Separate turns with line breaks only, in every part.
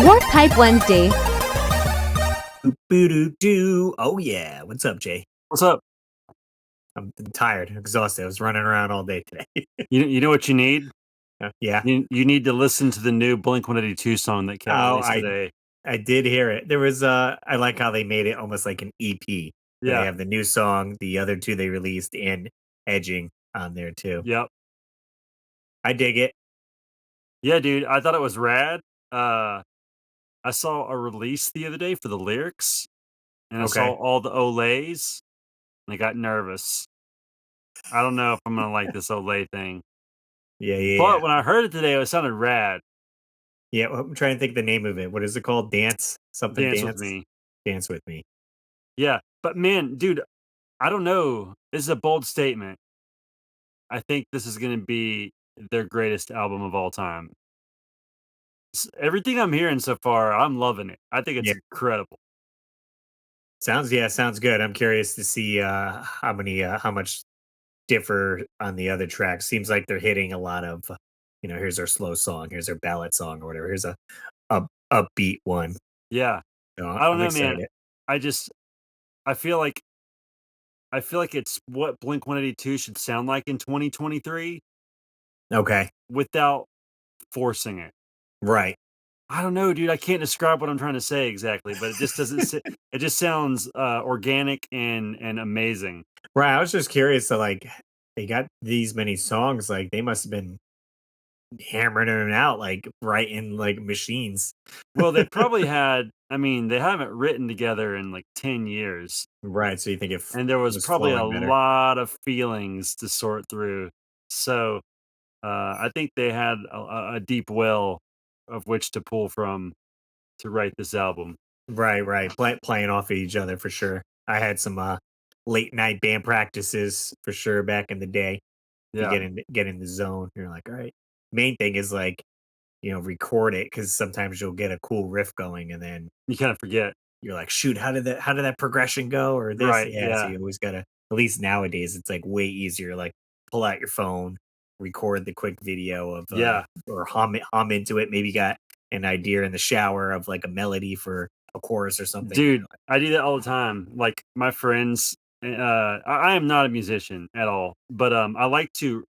Warp Type Wednesday.
Boo-doo-doo. Oh, yeah. What's up, Jay?
What's up?
I'm tired, exhausted. I was running around all day today.
You know what you need?
Yeah.
You need to listen to the new Blink-182 song that got
Oh,
released today.
I did hear it. There was I like how they made it almost like an EP. They
Yeah.
have the new song, the other two they released, and Edging on there too.
Yep.
I dig it.
Yeah, dude. I thought it was rad. I saw a release the other day for the lyrics, and I saw
Okay.
all the Olays, and I got nervous. I don't know if I'm gonna like this Olay thing.
Yeah.
But when I heard it today, it sounded rad.
Yeah, well, I'm trying to think the name of it. What is it called? Dance? Something
Dance with
dance?
me.
Dance with me.
Yeah. But man, dude, I don't know. This is a bold statement. I think this is gonna be their greatest album of all time. Everything I'm hearing so far, I'm loving it. I think it's
Yeah.
incredible.
Sounds good. I'm curious to see how much differ on the other tracks. Seems like they're hitting a lot of, here's our slow song, here's our ballad song or whatever. Here's a upbeat one.
Yeah.
So
I don't
I'm
know, man.
excited.
I just I feel like it's what Blink-182 should sound like in 2023
Okay.
without forcing it.
Right.
I don't know, dude. I can't describe what I'm trying to say exactly, but it just doesn't it just sounds organic and amazing.
Right. I was just curious to like they got these many songs, like they must have been hammering them out like right in like machines.
Well, they probably had I mean, they haven't written together in like 10 years.
Right. So you think if
And there
it
was
was
probably a
flowing better.
lot of feelings to sort through. So, I think they had a deep well of which to pull from to write this album.
Right. Playing off of each other for sure. I had some late night band practices for sure back in the day. You
Yeah,
get in the zone. You're like, all right. Main thing is like, record it because sometimes you'll get a cool riff going and then
you kinda forget.
you're like, shoot, how did that progression go? Or this?
Right,
Yeah. So
yeah,
you always gotta, at least nowadays, it's like way easier. Like pull out your phone, record the quick video of
yeah.
or hum into it. Maybe you got an idea in the shower of like a melody for a chorus or something.
Dude, I do that all the time. Like, my friends I am not a musician at all, but, I like to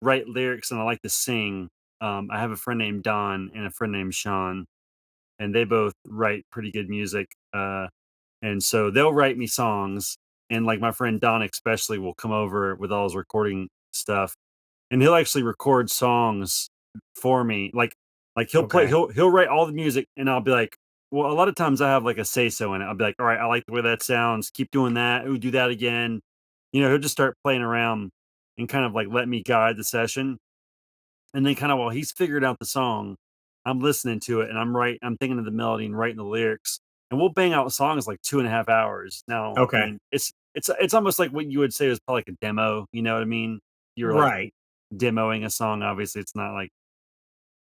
write lyrics and I like to sing. I have a friend named Don and a friend named Sean, and they both write pretty good music, and so they'll write me songs, and, like, my friend Don especially will come over with all his recording stuff, and he'll actually record songs for me. Like, he'll play
Okay.
he'll write all the music, and I'll be like well, a lot of times I have, like, a say-so in it. I'll be like, "Alright, I like the way that sounds. Keep doing that. Ooh, do that again." He'll just start playing around and kind of, like, let me guide the session, and then kinda while he's figured out the song, I'm listening to it, and I'm thinking of the melody and writing the lyrics, and we'll bang out songs like 2.5 hours. Now, I
Okay.
mean, it's almost like what you would say was probably like a demo, you know what I mean? You're, like,
Right.
demoing a song, obviously, it's not like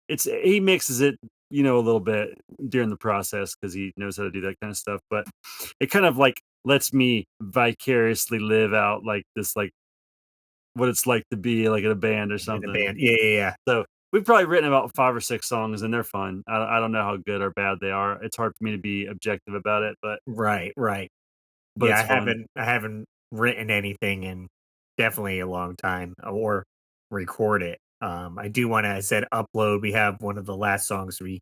it's he mixes it, a little bit during the process because he knows how to do that kinda stuff, but it kind of, like, lets me vicariously live out, like, this, like, what it's like to be, like, in a band or
In the
something.
band. Yeah.
So, we've probably written about 5 or 6 songs, and they're fun. I don't know how good or bad they are. It's hard for me to be objective about it,
Right.
but
Yeah,
it's fun.
I haven't written anything in definitely a long time or record it. I do want to, I said upload. We have one of the last songs we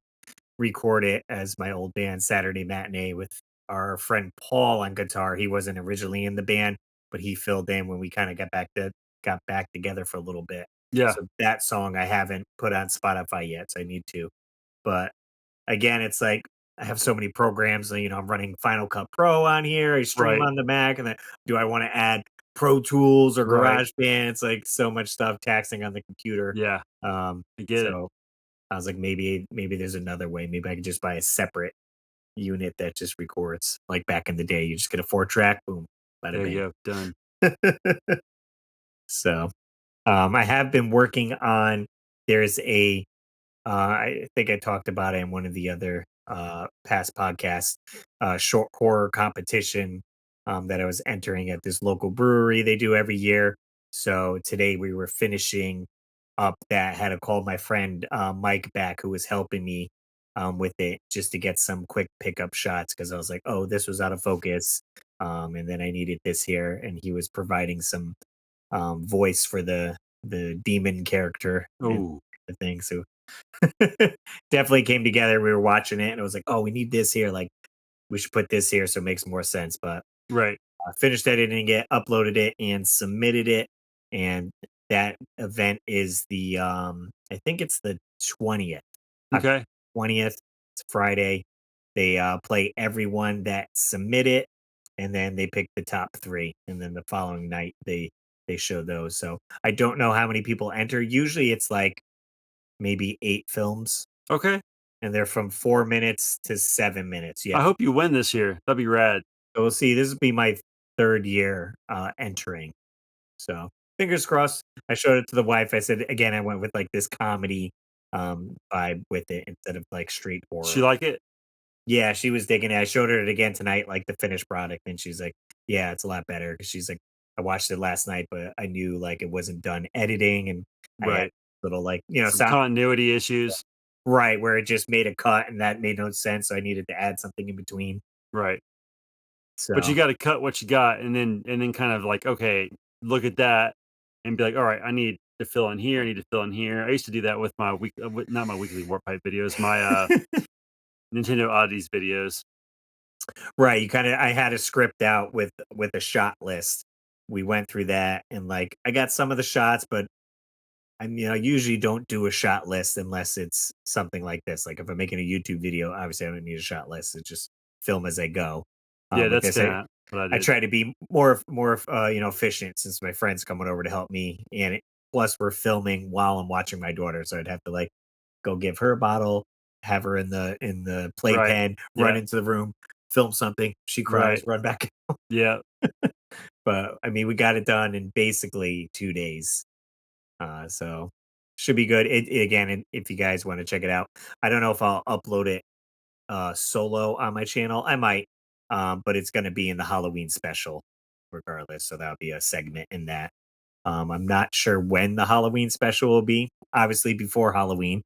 recorded as my old band Saturday Matinee with our friend Paul on guitar. He wasn't originally in the band, but he filled in when we kind of got back together for a little bit.
Yeah,
So that song I haven't put on Spotify yet, so I need to. But again, it's like I have so many programs, I'm running Final Cut Pro on here. I stream
right,
on the Mac, and then do I want to add Pro Tools or
right.
GarageBand? It's like so much stuff taxing on the computer.
Yeah,
Um,
I get it.
so I was like, maybe there's another way. Maybe I could just buy a separate unit that just records. Like back in the day, you just get a 4-track, boom, bada
There
bing.
you go, done.
So I have been working on. There's a I think I talked about it in one of the other past podcasts. Short horror competition that I was entering at this local brewery. They do every year. So today we were finishing up that. Had to call my friend Mike back, who was helping me with it just to get some quick pickup shots because I was like, oh, this was out of focus. And then I needed this here, and he was providing some voice for the demon character and
Oh,
the thing. So definitely came together. We were watching it, and it was like, oh, we need this here. Like we should put this here so it makes more sense. But
right.
finished editing it, uploaded it, and submitted it. And that event is the I think it's the 20th. October
Okay.
20th. It's Friday. They play everyone that submit it, and then they pick the top three. And then the following night they show those. So I don't know how many people enter. Usually it's like maybe 8 films,
Okay.
and they're from 4 minutes to 7 minutes.
I
Yeah.
hope you win this year. That'd be rad.
So we'll see. This will be my third year entering. So fingers crossed. I showed it to the wife. I said again, I went with like this comedy vibe with it instead of like straight
She
horror.
like it?
Yeah, she was digging it. I showed her it again tonight, like the finished product, and she's like, "Yeah, it's a lot better." Because she's like, "I watched it last night, but I knew like it wasn't done editing, and I had
Right.
little like
Some
sound
continuity issues.
right where it just made a cut, and that made no sense. So I needed to add something in between.
Right. But you
So
gotta cut what you got and then kind of like, okay, look at that and be like, all right, I need to fill in here. I need to fill in here. I used to do that with my not my weekly warp pipe videos, my Nintendo oddities videos.
right, you kind of I had a script out with a shot list. We went through that, and like I got some of the shots, but I usually don't do a shot list unless it's something like this. Like if I'm making a YouTube video, obviously I don't need a shot list. It's just film as I go.
Yeah,
With
that's
this,
kind of what I
I
did.
try to be more efficient since my friend's coming over to help me, and plus we're filming while I'm watching my daughter, so I'd have to like go give her a bottle, have her in the
Right.
playpen, run
Yeah.
into the room, film something. She cries,
Right.
run back.
Yeah.
But I mean, we got it done in basically 2 days. So should be good. Again, if you guys want to check it out, I don't know if I'll upload it solo on my channel. I might, but it's going to be in the Halloween special regardless. So that'll be a segment in that. I'm not sure when the Halloween special will be. Obviously before Halloween.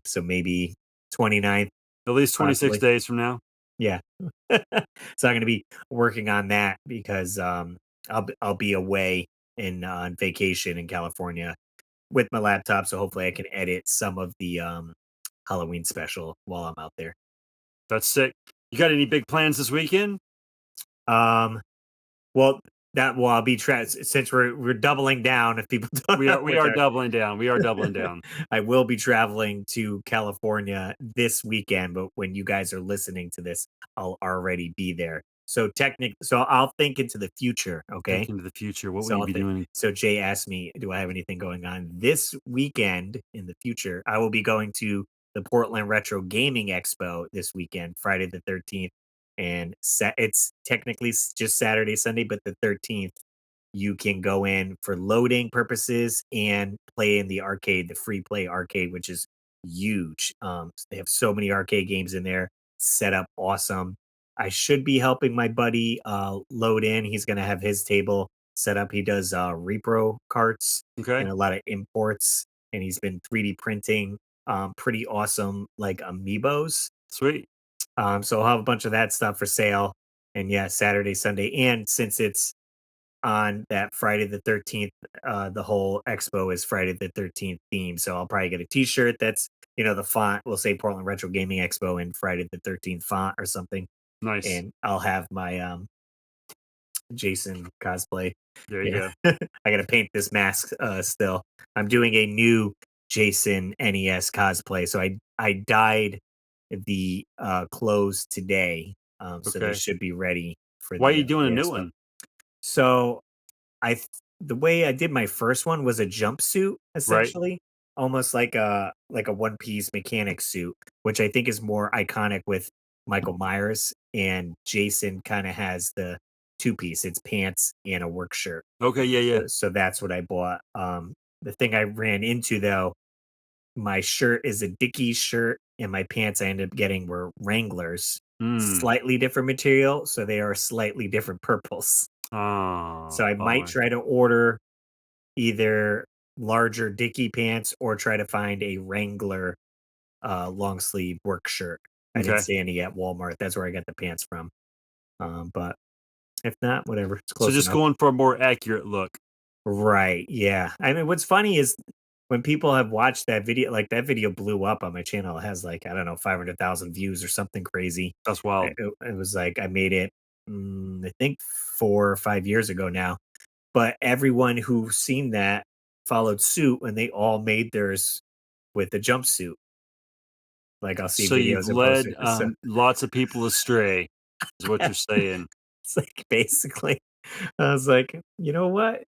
So maybe 29th,
At least 26
possibly.
days from now.
Yeah. So I'm going to be working on that because I'll be away in on vacation in California with my laptop, so hopefully I can edit some of the Halloween special while I'm out there.
That's sick. You got any big plans this weekend?
Um, well, I'll be since we're doubling down. If people don't know,
We
which
are doubling down. We are doubling down.
I will be traveling to California this weekend, but when you guys are listening to this, I'll already be there. So I'll think into the future. Okay.
Think into the future. What will
So
you
I'll
be
think.
doing?
So Jay asked me, "Do I have anything going on this weekend in the future?" I will be going to the Portland Retro Gaming Expo this weekend, Friday the 13th, and it's technically just Saturday, Sunday, but the 13th you can go in for loading purposes and play in the arcade, the free play arcade, which is huge. They have so many arcade games in there, set up awesome. I should be helping my buddy load in. He's going to have his table set up. He does repro carts
Okay.
and a lot of imports, and he's been 3D printing pretty awesome like amiibos.
Sweet.
So I'll have a bunch of that stuff for sale. And yeah, Saturday, Sunday, and since it's on that Friday the 13th. The whole expo is Friday the 13th theme. So I'll probably get a t-shirt that's, the font will say Portland Retro Gaming Expo in Friday the 13th font or something.
Nice.
And I'll have my Jason cosplay.
There you
Yeah.
go.
I gotta paint this mask still. I'm doing a new Jason NES cosplay. So I dyed the clothes today. So they
Okay.
should be ready for
Why are
the
you doing a new
expo.
one?
So the way I did my first one was a jumpsuit,
Right.
essentially, almost like a one piece mechanic suit, which I think is more iconic with Michael Myers, and Jason kind of has the two piece. It's pants and a work shirt.
Okay. Yeah. Yeah.
So that's what I bought. The thing I ran into though, my shirt is a Dickies shirt, and my pants I ended up getting were Wranglers,
Hmm.
slightly different material, so they are slightly different purples.
Oh,
So I might
bummer.
try to order either larger Dickie pants or try to find a Wrangler long sleeve work shirt. I didn't
Okay.
see any at Walmart. That's where I got the pants from. But if not, whatever. It's
So
close
just
enough.
going for a more accurate look.
Right. Yeah. I mean, what's funny is when people have watched that video, like that video blew up on my channel. It has like, I don't know, 500,000 views or something crazy.
That's
It,
wild.
it, it was like, I made it, I think 4 or 5 years ago now. But everyone who seen that followed suit and they all made theirs with the jumpsuit. Like I'll see
So you've
videos and
led
posters. So
lots of people astray, is what you're saying.
it's like basically, I was like, you know what?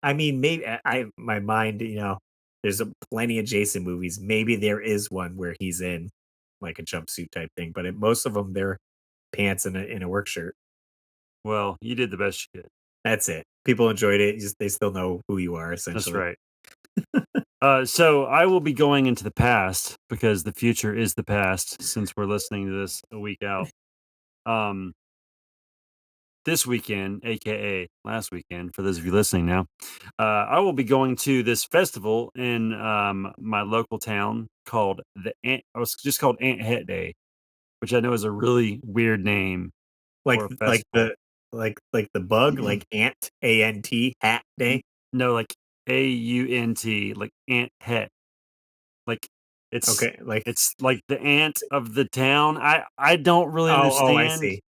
I mean, maybe my mind, there's plenty of Jason movies. Maybe there is one where he's in like a jumpsuit type thing, but most of them they're pants and a work shirt.
Well, you did the best you could.
That's it. People enjoyed it. They still know who you are
That's
essentially.
right. So I will be going into the past because the future is the past since we're listening to this a week out. Um, this weekend, aka last weekend, for those of you listening now, I will be going to this festival in my local town called the Ant. I was just called Ant Het Day, which I know is a really weird name
Like
for a
like
festival.
the like the bug, like ant, ANT, hat day.
No, like AUNT, like Ant Het. Like, it's
Okay, like
it's like the aunt of the town. I don't really
oh, I
understand
see.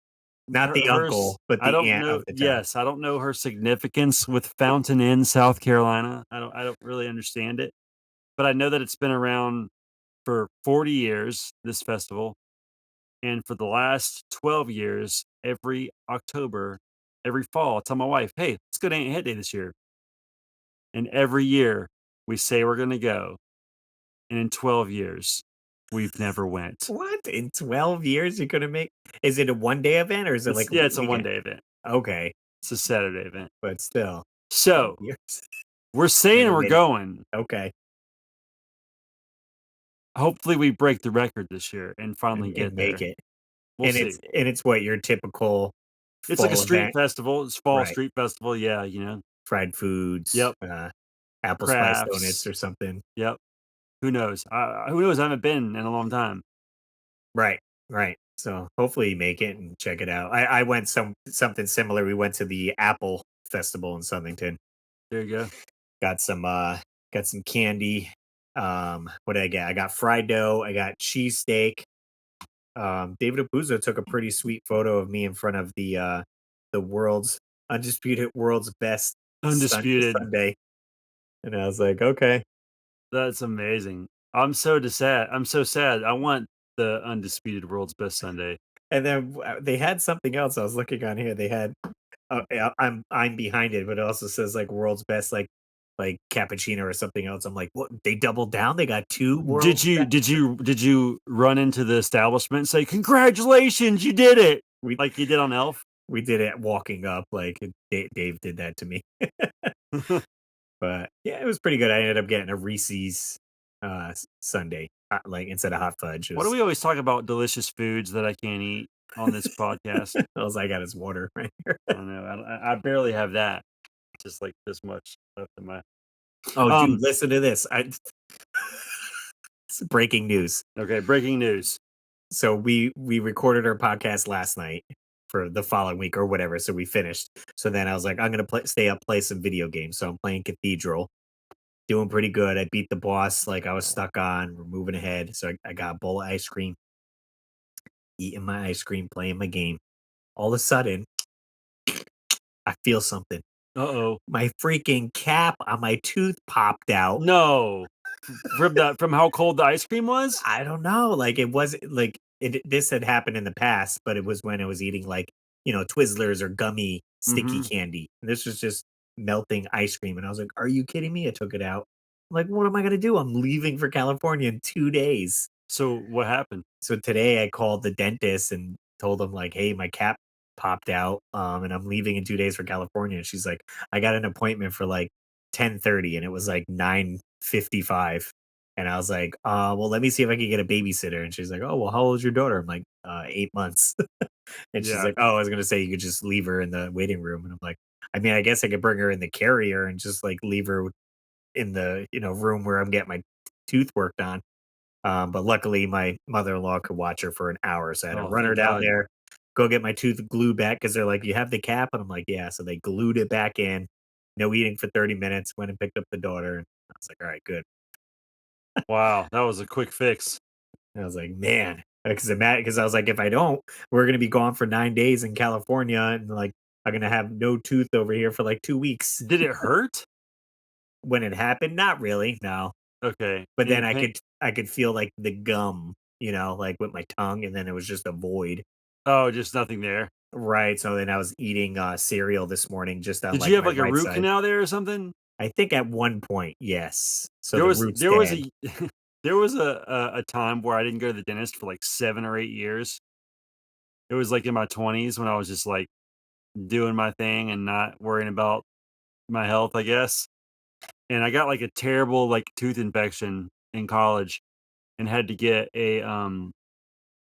Not the
hers.
uncle, but
I
the
don't
aunt
know
of the town.
yes, I don't know her significance with Fountain Inn, South Carolina. I don't really understand it, but I know that it's been around for 40 years, this festival, and for the last 12 years, every October, every fall, I tell my wife, "Hey, let's go to Aunt Het Day this year." And every year, we say we're gonna go, and in 12 years, we've never went.
What? In 12 years you're gonna make is it a one-day event or is it
It's
like a
yeah, it's a
weekend?
one-day event.
Okay,
It's a Saturday event.
but still, 12
So,
years.
we're saying
Never
we're
made it.
going.
Okay,
Hopefully, we break the record this year and finally
and
get
make
there.
it.
We'll
And
see.
it's what your typical
It's like a
fall
street
event,
festival. It's fall
right?
street festival. Yeah, you know.
Fried foods,
Yep.
apple spice donuts
Crafts.
or something.
Yep. Who knows? Who knows? I haven't been in a long time.
Right, right. So hopefully you make it and check it out. I went something similar. We went to the Apple Festival in Southington.
There you go.
Got some candy. What did I get? I got fried dough, I got cheesesteak. David Abuzo took a pretty sweet photo of me in front of the world's undisputed world's best
Undisputed.
Sunday. And I was like, okay.
That's amazing. I'm so sad. I want the undisputed world's best Sunday.
And then they had something else. I was looking on here. They had yeah, I'm behind it, but it also says like world's best like cappuccino or something else. I'm like, what? They doubled down. They got two
Did
world's
you
best.
did you did you run into the establishment and say, "Congratulations, you did it,"
We
like you did on Elf?
we did it walking up. Like Dave did that to me. But yeah, it was pretty good. I ended up getting a Reese's Sunday, like instead of hot fudge. It
Why do
was
we always talk about delicious foods that I can't eat on this podcast?
all I got is water right here.
I don't know. I barely have that. Just like this much left in my
Oh, dude,
um,
listen to this. It's breaking news.
okay, breaking news.
So we recorded our podcast last night for the following week or whatever. So we finished. So then I was like, I'm gonna stay up, play some video games. So I'm playing Cathedral, doing pretty good. I beat the boss like I was stuck on. We're moving ahead. So I got a bowl of ice cream, eating my ice cream, playing my game. All of a sudden, I feel something.
Uh-oh.
My freaking cap on my tooth popped out.
No. From how cold the ice cream was?
I don't know. Like it was like this had happened in the past, but it was when I was eating like, Twizzlers or gummy sticky
Mhm.
candy. And this was just melting ice cream. And I was like, are you kidding me? I took it out. I'm like, what am I gonna do? I'm leaving for California in 2 days.
So what happened?
So today I called the dentist and told him like, hey, my cap popped out. And I'm leaving in 2 days for California. And she's like, I got an appointment for like 10:30 and it was like 9:55. And I was like, well, let me see if I can get a babysitter. And she's like, oh, well, how old is your daughter? I'm like, 8 months. And she's
Yeah.
like, oh, I was gonna say you could just leave her in the waiting room. And I'm like, I mean, I guess I could bring her in the carrier and just like leave her in the room where I'm getting my tooth worked on. But luckily, my mother-in-law could watch her for an hour, so I had to
Oh,
run her
thank
down
God.
there, go get my tooth glued back because they're like, "You have the cap?" And I'm like, "Yeah." So they glued it back in. No eating for 30 minutes. Went and picked up the daughter. And I was like, "All right, good."
Wow, that was a quick fix.
And I was like, "Man," because I was like, "If I don't, we're gonna be gone for 9 days in California, and like I'm gonna have no tooth over here for like 2 weeks."
Did it hurt?
When it happened, not really, no.
Okay.
But
Any
then
pain?
I could feel like the gum, like with my tongue, and then it was just a void.
Oh, just nothing there.
Right, so then I was eating, cereal this morning just on,
Did
like,
you have
my
like a
right
root
side.
canal there or something?
I think at one point, yes. So
There
the
was
root's
there was
dead.
a there was a time where I didn't go to the dentist for like 7 or 8 years. It was like in my 20s when I was just like doing my thing and not worrying about my health, I guess. And I got like a terrible like tooth infection in college and had to get a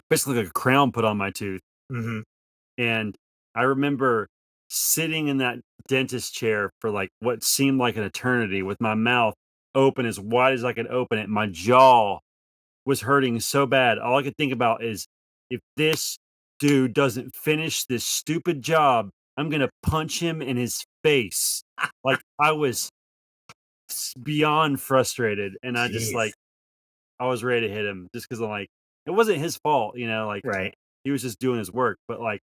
basically like a crown put on my tooth.
Mhm.
And I remember sitting in that dentist chair for like what seemed like an eternity with my mouth open as wide as I could open it. My jaw was hurting so bad. All I could think about is if this dude doesn't finish this stupid job, I'm going to punch him in his face. Like I was beyond frustrated and I just
Jeez.
like I was ready to hit him just cuz I'm like it wasn't his fault, like
Right.
he was just doing his work, but like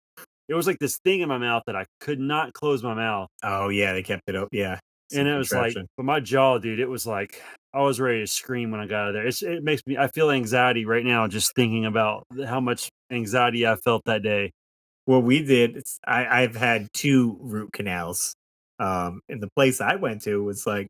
it was like this thing in my mouth that I could not close my mouth.
Oh, yeah, they kept it up, yeah.
And
Some
it was like,
contraption.
but my jaw, dude, it was like I was ready to scream when I got out of there. It makes me, I feel anxiety right now just thinking about how much anxiety I felt that day.
What we did is I've had 2 root canals, and the place I went to was, like,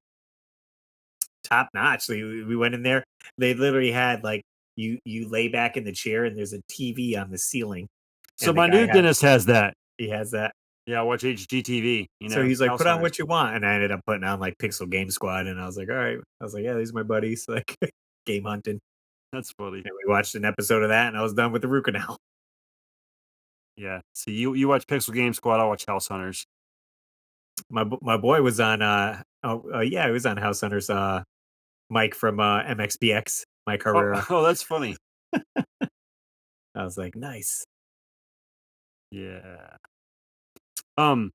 top notch. We went in there, they literally had, like, you lay back in the chair and there's a TV on the ceiling,
So
and the
my
guy
new
has
dentist has that.
he has that.
Yeah, I watch HGTV,
So he's like,
House
"Put on
Hunters.
what you want," and I ended up putting on, like, Pixel Game Squad, and I was like, "Alright." I was like, "Yeah, these are my buddies," like, game hunting,
That's funny.
and we watched an episode of that, and I was done with the root canal.
Yeah. See, you watch Pixel Game Squad, I watch House Hunters.
My boy was on, yeah, he was on House Hunters, Mike from, MXPX, Mike
Oh,
Herrera.
oh, that's funny.
I was like, "Nice."
Yeah. Um,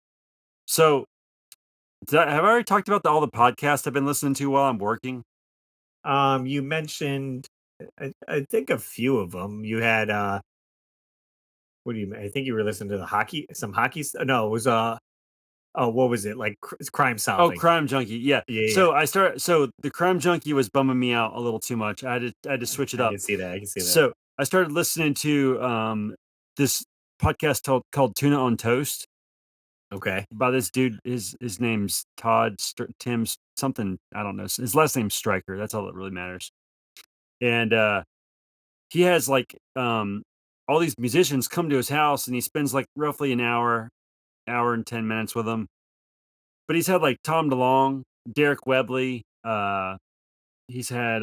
so have I already talked about all the podcasts I've been listening to while I'm working?
You mentioned, I think a few of them. You had, what do you I think you were listening to the hockey some hockey no, it was, oh, what was it? Like, crime
Oh,
solving.
Crime Junkie, yeah.
Yeah, yeah,
So the Crime Junkie was bumming me out a little too much. I had to switch it
I
up.
can see that, I can see that.
So I started listening to this podcast called Tuna on Toast
Okay.
by this dude. His name's Tim something. I don't know. His last name's Stryker. That's all that really matters. And he has like all these musicians come to his house, and he spends like roughly an hour and 10 minutes with them. But he's had like Tom DeLonge, Derek Webley. He's had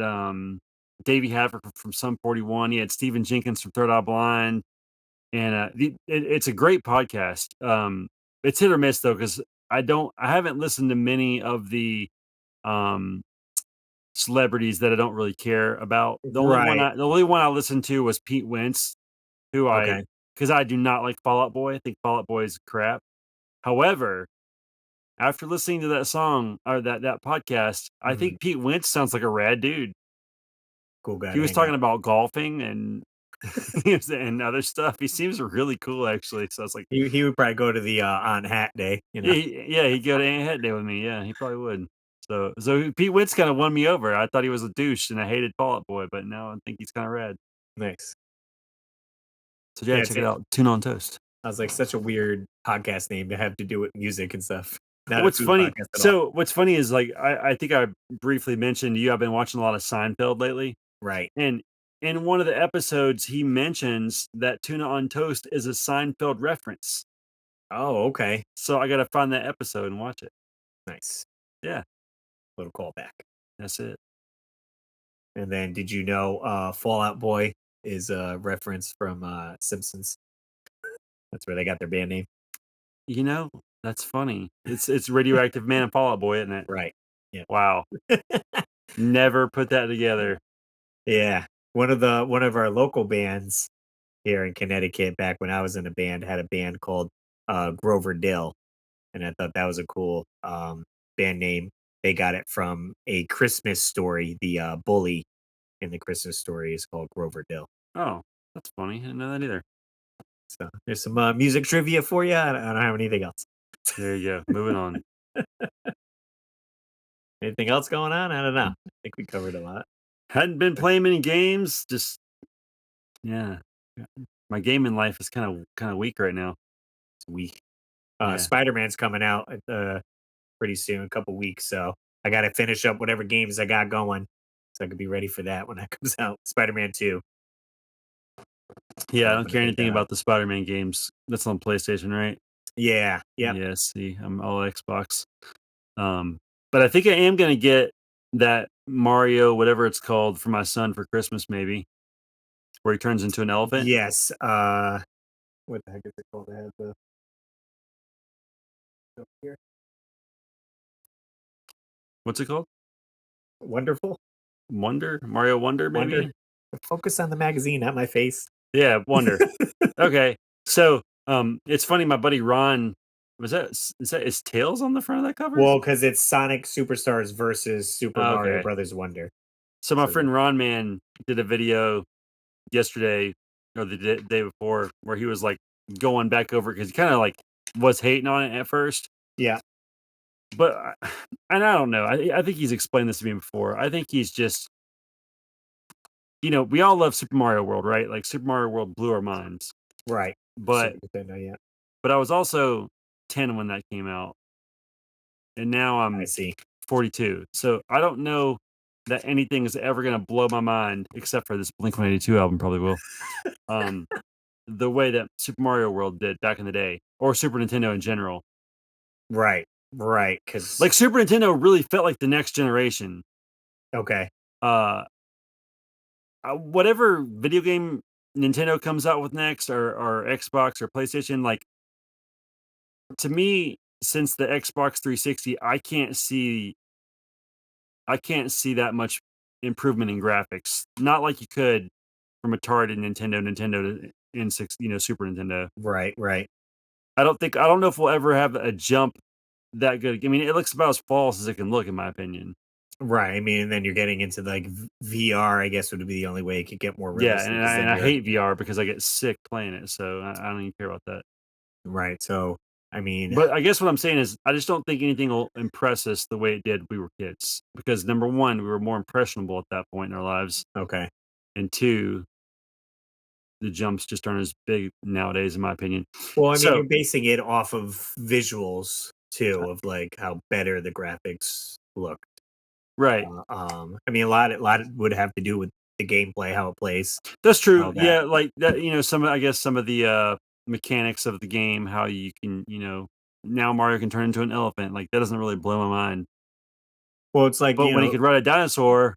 Davey Havok from Sum 41. He had Stephen Jenkins from Third Eye Blind, and it's a great podcast. It's hit or miss though, because I haven't listened to many of the um, celebrities that I don't really care about.
Right.
The only one I listened to was Pete Wentz, who
Okay.
because I do not like Fall Out Boy. I think Fall Out Boy is crap. However, after listening to that song or that podcast, I
Mhm.
think Pete Wentz sounds like a rad dude.
Cool guy
He
to
was
hang out.
talking about golfing and and other stuff. He seems really cool, actually. So I was like,
He would probably go to the, on hat day, you know?
yeah, he'd go to Aunt Het Day with me. Yeah, he probably would. So Pete Wentz kind of won me over. I thought he was a douche and I hated Fall Out Boy, but now I think he's kind of rad.
Nice.
So yeah,
Yeah,
check it out. Tune on Toast.
I was like, such a weird podcast name to have to do with music and stuff. Not a
What's
food
funny?
podcast at all.
So what's funny is like I think I briefly mentioned to you. I've been watching a lot of Seinfeld lately.
Right.
And in one of the episodes, he mentions that tuna on toast is a Seinfeld reference.
Oh, okay.
So I got to find that episode and watch it.
Nice.
Yeah,
Little callback.
that's it.
And then did you know, Fallout Boy is a reference from, Simpsons? That's where they got their band name.
You know, that's funny. It's Radioactive Man and Fall Out Boy, isn't it?
Right. Yeah.
Wow. Never put that together.
Yeah. one of our local bands here in Connecticut back when I was in a band had a band called Grover Dill, and I thought that was a cool band name. They got it from a Christmas story. The bully in the Christmas story is called Grover Dill.
Oh, that's funny. I didn't know that either.
So there's some music trivia for you. I don't have anything else.
There you go. Moving on.
Anything else going on? I don't know. I think we covered a lot.
Hadn't been playing many games. Just yeah. My gaming life is kind of weak right now.
It's weak.
Yeah.
Spider-Man's coming out pretty soon, a couple weeks. So I got to finish up whatever games I got going, so I could be ready for that when that comes out. Spider-Man 2.
Yeah, I
So I'm
don't
gonna
care
hit
anything
that up.
about the Spider-Man games. That's on PlayStation, right?
Yeah. Yep.
Yeah, see, I'm all Xbox. Um, but I think I am gonna get that Mario, whatever it's called, for my son for Christmas, maybe, where he turns into an elephant.
Yes. What the heck is it called? It has the up here.
What's it called?
Wonderful.
Wonder? Mario Wonder,
Wonder.
maybe?
Focus on the magazine, not my face.
Yeah, Wonder. Okay. So, it's funny, my buddy Ron is that is Tails on the front of that cover?
Well, because it's Sonic Superstars versus Super Mario
Okay.
Brothers Wonder.
So my
So
friend Ron Man did a video yesterday or the day before where he was like going back over because he kind of like was hating on it at first,
yeah,
but and I don't know. I think he's explained this to me before. I think he's just we all love Super Mario World, right? Like Super Mario World blew our minds,
right.
but
Super Nintendo, yeah.
I was also 10 when that came out, and now
I
I'm
see.
42. So I don't know that anything is ever gonna blow my mind except for this Blink 182 album probably will. Um, the way that Super Mario World did back in the day, or Super Nintendo in general.
Right, right. Because
Like Super Nintendo really felt like the next generation.
okay,
Uh, whatever video game Nintendo comes out with next, or Xbox or PlayStation, like to me, since the Xbox 360, I can't see that much improvement in graphics. Not like you could from Atari to Nintendo to N6, Super Nintendo.
right, right,
I don't know if we'll ever have a jump that good. I mean, it looks about as false as it can look, in my opinion.
right. I mean, and then you're getting into like VR. I guess would be the only way it could get more
Yeah,
realistic. Because
and
then
I
you're
hate VR because I get sick playing it, so I don't even care about that.
right. So I mean,
But I guess what I'm saying is I just don't think anything will impress us the way it did when we were kids. Because number one, we were more impressionable at that point in our lives,
okay.
and two, the jumps just aren't as big nowadays, in my opinion.
Well, I mean,
So
you're basing it off of visuals
uh,
too, of like how better the graphics look.
right.
I mean, a lot would have to do with the gameplay, how it plays,
That's true.
all that.
Yeah, like that, I guess some of the mechanics of the game, how you can, now Mario can turn into an elephant. Like that doesn't really blow my mind.
Well, it's like,
But when he could ride a dinosaur,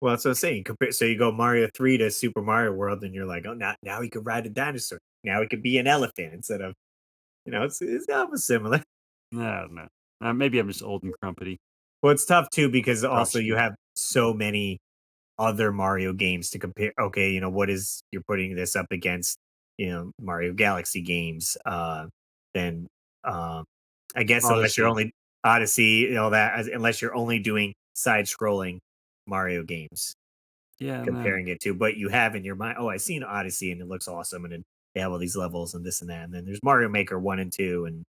well, that's what I'm saying. Compare, so you go Mario 3 to Super Mario World, and you're like, oh, now he could ride a dinosaur. Now he could be an elephant instead of, it's almost similar.
I don't know. Maybe I'm just old and crumpety.
Well, it's tough too because also you
Crotchety.
have so many other Mario games to compare. Okay, what is you're putting this up against? Mario Galaxy games. Then um, I guess unless you're
Odyssey.
only Odyssey, all that, unless you're only doing side-scrolling Mario games,
Yeah, no,
comparing it to, but you have in your mind, oh, I seen Odyssey and it looks awesome, and then they have all these levels and this and that, and then there's Mario Maker 1 and 2, and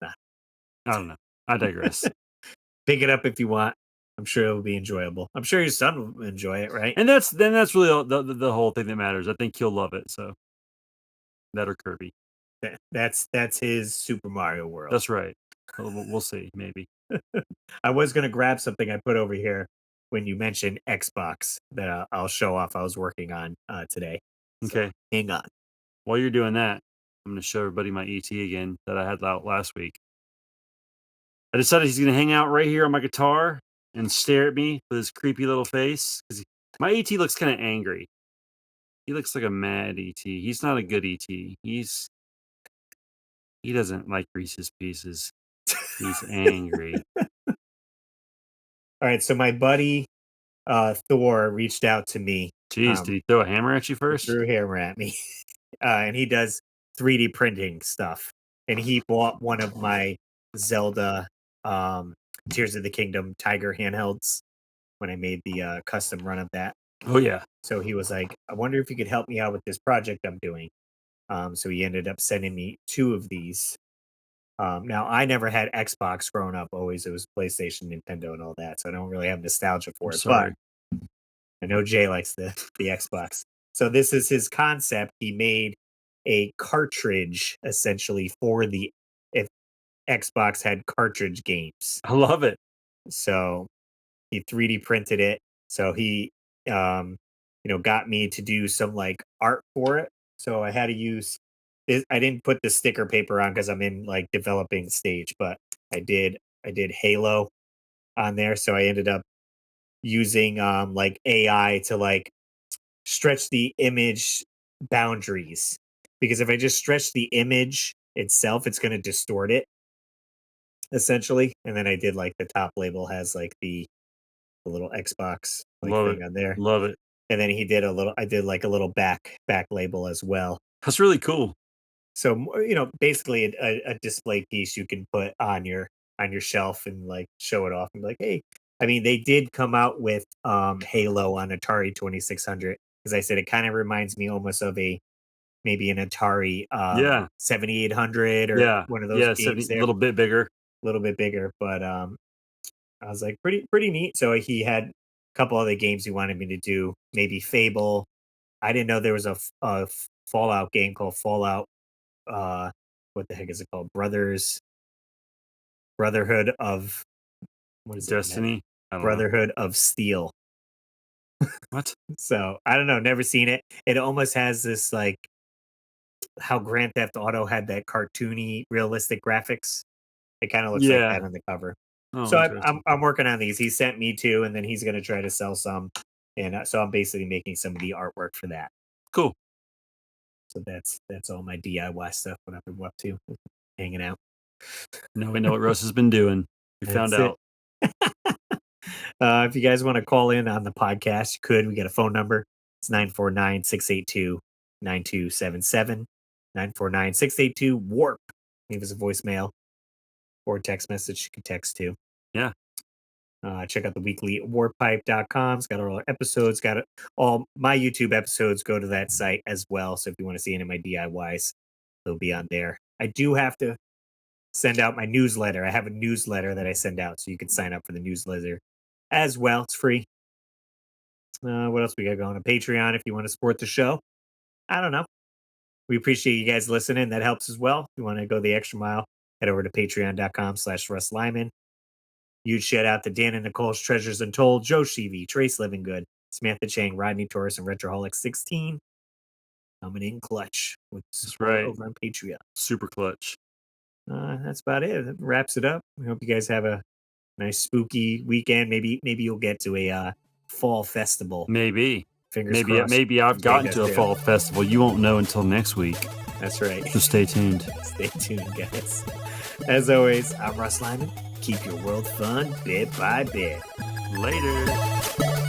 nah.
I don't know. I digress.
Pick it up if you want. I'm sure it'll be enjoyable. I'm sure your son will enjoy it, right?
And that's really the whole thing that matters. I think he'll love it. So that or Kirby.
That's his Super Mario World.
That's right. We'll see. Maybe.
I was gonna grab something I put over here when you mentioned Xbox that I'll show off. I was working on today. So
Okay.
hang on.
While you're doing that, I'm going to show everybody my ET again that I had out last week. I decided he's going to hang out right here on my guitar and stare at me with his creepy little face. Because my ET looks kind of angry. He looks like a mad ET. He's not a good ET. He doesn't like Reese's Pieces. He's angry.
All right, so my buddy Thor reached out to me.
Jeez, did he throw a hammer at you
He
first?
threw a hammer at me, and he does 3D printing stuff. And he bought one of my Zelda um, Tears of the Kingdom Tiger handhelds when I made the custom run of that.
Oh yeah.
So he was like, "I wonder if you could help me out with this project I'm doing." So he ended up sending me 2 of these. Now I never had Xbox growing up. Always it was PlayStation, Nintendo, and all that. So I don't really have nostalgia for
I'm
it. But
sorry.
I know Jay likes the Xbox. So this is his concept. He made a cartridge essentially for the if Xbox had cartridge games.
I love it.
So he 3D printed it. So he got me to do some like art for it. So I had to use this. I didn't put the sticker paper on because I'm in like developing stage, but I did Halo on there. So I ended up using like AI to like stretch the image boundaries. Because if I just stretch the image itself, it's gonna distort it essentially. And then I did like the top label has like the little Xbox like
Love it.
thing on there.
Love it.
And then I did like a little back label as well.
That's really cool.
So basically a display piece you can put on your shelf and like show it off and be like, hey, I mean, they did come out with Halo on Atari 2600 because I said it kind of reminds me almost of a maybe an Atari
Yeah.
7800 or
Yeah.
one of those
Yeah.
games
70, a
there,
little bit bigger.
a little bit bigger. But I was like, pretty neat. So he had a couple other games he wanted me to do, maybe Fable. I didn't know there was a Fallout game called Fallout. What the heck is it called? Brotherhood of what is it?
Destiny. I don't know.
Brotherhood of Steel.
What?
So I don't know. Never seen it. It almost has this like how Grand Theft Auto had that cartoony, realistic graphics. It kind of looks like
Yeah.
that on the cover.
Oh,
So
interesting.
I'm working on these. He sent me 2, and then he's going to try to sell some, and so I'm basically making some of the artwork for that.
Cool.
So that's all my DIY stuff. What I've been up to, hanging out.
Now we know what Russ has been doing. We found
That's it.
out.
If you guys want to call in on the podcast, you could. We got a phone number. It's 949-682-9277. 949-682-WARP. Leave us a voicemail or text message. You can text too.
Yeah.
Check out the weekly warpipe.com. It's got all our episodes, got it. All my YouTube episodes go to that site as well. So if you want to see any of my DIYs, they'll be on there. I do have to send out my newsletter. I have a newsletter that I send out, so you can sign up for the newsletter as well. It's free. What else we got going on Patreon if you want to support the show? I don't know. We appreciate you guys listening. That helps as well. If you want to go the extra mile, head over to patreon.com/Russ Lyman. Huge shout out to Dan and Nicole's Treasures Untold, Joe Sheevy, Trace Livinggood, Samantha Chang, Rodney Torres, and Retroholic 16 coming in clutch with
That's
support
right.
over on Patreon.
Super clutch.
That's about it. That wraps it up. We hope you guys have a nice spooky weekend. Maybe you'll get to a fall festival.
Maybe.
Fingers crossed.
Maybe I've gotten to a fall festival. You won't know until next week.
That's right.
So stay tuned.
Stay tuned, guys. As always, I'm Russ Lyman. Keep your world fun bit by bit.
Later.